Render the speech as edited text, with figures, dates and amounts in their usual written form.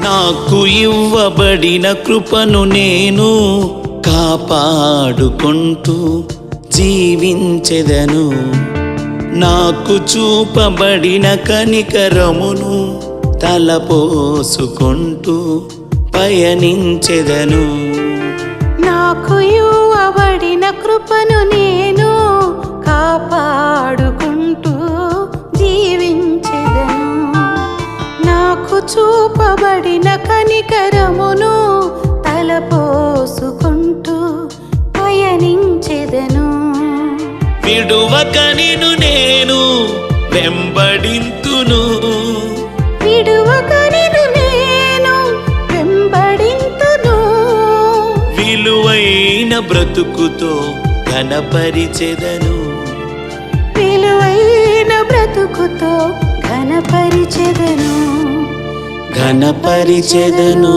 నాకు ఇవ్వబడిన కృపను నేను కాపాడుకుంటూ జీవించెదను. నాకు చూపబడిన కనికరమును తలపోసుకుంటూ పయనించెదను. నాకు ఇవ్వబడిన కృపను నేను కాపాడుకుంటూ జీవించెదను. నాకు చూపబడిన కనికరమును తలపోసుకుంటూ పయనించెదను. విడువక నిన్ను నేను వెంబడింతును, విడువక నిన్ను నేను వెంబడింతును. విలువైన బ్రతుకుతో ఘనపరిచెదను, విలువైన బ్రతుకుతో ఘనపరిచెదను, ఘనపరిచెదను.